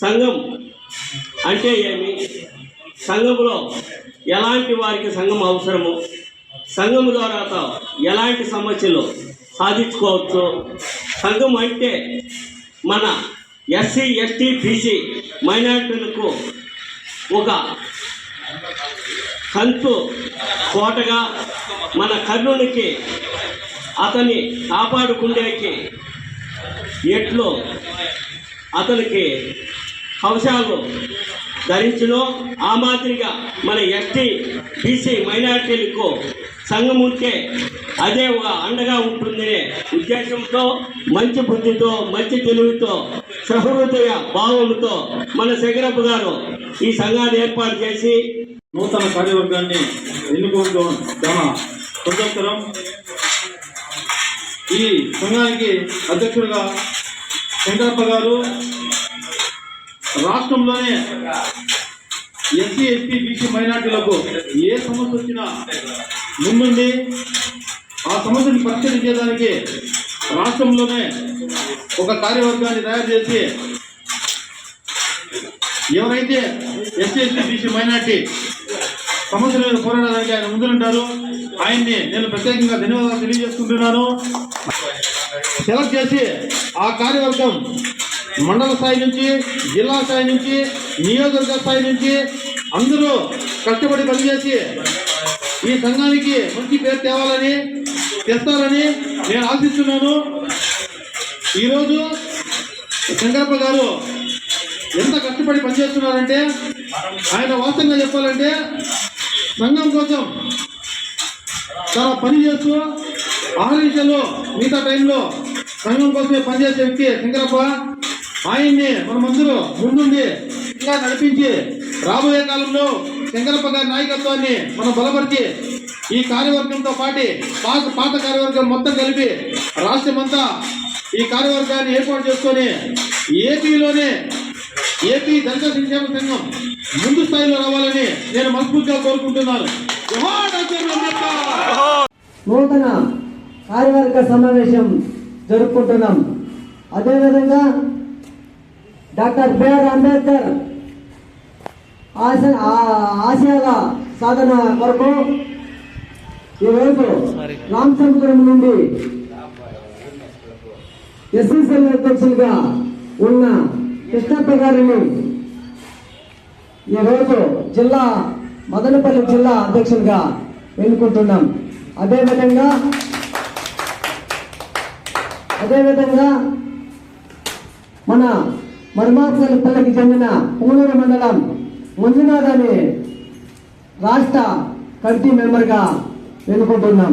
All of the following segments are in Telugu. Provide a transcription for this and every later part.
సంఘం అంటే ఏమి, సంఘంలో ఎలాంటి వారికి సంఘం అవసరము, సంఘం ద్వారా ఎలాంటి సమస్యలు సాధించుకోవచ్చు, సంఘం అంటే మన ఎస్సీ ఎస్టీ బీసీ మైనారిటీలకు ఒక కంచు కోటగా, మన కర్ణునికి అతన్ని కాపాడుకునేకి ఎట్లు అతనికి కవచాలు ధరించునో ఆ మాదిరిగా మన ఎస్టీ బీసీ మైనారిటీలకు సంఘం ఉంటే అదే ఒక అండగా ఉంటుందనే ఉద్దేశంతో, మంచి బుద్ధితో, మంచి తెలివితో, సహృదయ భావంతో మన శంకరప్ప గారు ఈ సంఘాన్ని ఏర్పాటు చేసి నూతన కార్యవర్గాన్ని ఎన్నుకోవడం చాలా సంతోషకరం. ఈ సంఘానికి అధ్యక్షుడిగా శంకరప్ప గారు రాష్ట్రంలోనే ఎస్సీ ఎస్టీ బీసీ మైనార్టీలకు ఏ సమస్య వచ్చినా ముందుండి ఆ సమస్యను పరిష్కరించేదానికి రాష్ట్రంలోనే ఒక కార్యవర్గాన్ని తయారు చేసి ఎవరైతే ఎస్సీ ఎస్టీ బీసీ మైనార్టీ సమస్యల మీద పోరాడడానికి ఆయన ముందుంటారు. ఆయన్ని నేను ప్రత్యేకంగా ధన్యవాదాలు తెలియజేసుకుంటున్నాను. సెలెక్ట్ చేసి ఆ కార్యవర్గం మండల స్థాయి నుంచి, జిల్లా స్థాయి నుంచి, నియోజకవర్గ స్థాయి నుంచి అందరూ కష్టపడి పనిచేసి ఈ సంఘానికి మంచి పేరు తేవాలని, తెస్తారని నేను ఆశిస్తున్నాను. ఈరోజు శంకరప్ప గారు ఎంత కష్టపడి పనిచేస్తున్నారంటే, ఆయన వాస్తవంగా చెప్పాలంటే సంఘం కోసం చాలా పని చేస్తూ ఆహరించలో మిగతా టైంలో సంఘం కోసమే పనిచేసే వ్యక్తి శంకరప్ప. ఆయన్ని మనమందరూ ముందుండి ఇంకా నడిపించి రాబోయే కాలంలో శంకరప్ప గారి నాయకత్వాన్ని మనం బలపరిచి ఈ కార్యవర్గంతో పాత కార్యవర్గం మొత్తం కలిపి రాష్ట్రమంతా ఈ కార్యవర్గాన్ని ఏర్పాటు చేసుకొని ఏపీలోనే ఏపీ దళిత సంక్షేమ సంఘం ముందు స్థాయిలో రావాలని నేను మనస్ఫూర్తిగా కోరుకుంటున్నాను. నూతన కార్యవర్గ సమావేశం జరుపుకుంటున్నాం. అదేవిధంగా డాక్టర్ బిఆర్ అంబేద్కర్ ఆశయాల సాధన కొరకు ఈరోజు రామచంద్రపురం నుండి ఎస్సీసీఎల్ అధ్యక్షులుగా ఉన్న కృష్ణప్ప గారిని ఈరోజు మదనపల్లి జిల్లా అధ్యక్షులుగా ఎన్నుకుంటున్నాం. అదేవిధంగా మన మర్మాపల్లికి చెందిన పూనూరు మండలం మంజునాథ్ అని రాష్ట్ర కమిటీ మెంబర్గా ఎన్నుకుంటున్నాం.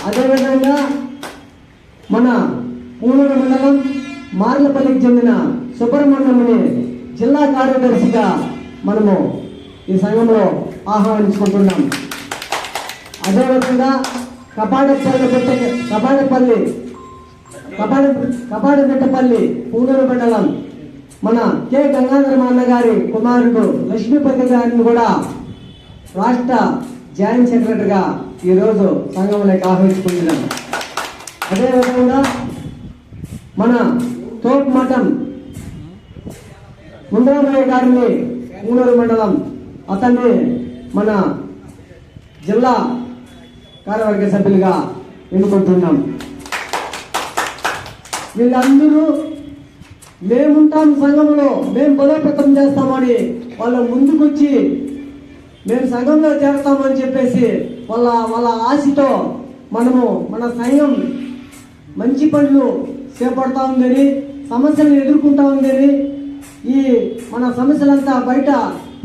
అదేవిధంగా మన పూనూరు మండలం మార్లపల్లికి చెందిన సుబ్రహ్మణ్యంని జిల్లా కార్యదర్శిగా మనము ఈ సంఘంలో ఆహ్వానించుకుంటున్నాం. అదేవిధంగా కపాడమెట్టపల్లి పూనూరు మండలం మన కె గంగాధర అన్న గారి కుమారుడు లక్ష్మీపతి గారిని కూడా రాష్ట్ర జాయింట్ సెక్రటరీగా ఈరోజు సంఘంలోకి ఆహ్వానించుకుంటున్నాం. అదేవిధంగా మన తోపు మఠం ముందరమయ్య గారిని పూనూరు మండలం అతన్ని మన జిల్లా కార్యవర్గ సభ్యులుగా ఎన్నుకుంటున్నాం. వీళ్ళందరూ మేముంటాం సంఘంలో, మేము బలోపేతం చేస్తామని వాళ్ళ ముందుకొచ్చి మేము సంఘంలో చేస్తామని చెప్పేసి వాళ్ళ ఆశతో మనము మన సంఘం మంచి పనులు చేపడతా ఉందని, సమస్యలను ఎదుర్కొంటా ఉందని, ఈ మన సమస్యలంతా బయట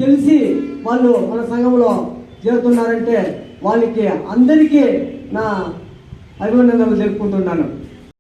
తెలిసి వాళ్ళు మన సంఘంలో చేరుతున్నారంటే వాళ్ళకి అందరికీ నా అభినందనలు తెలుపుకుంటున్నాను.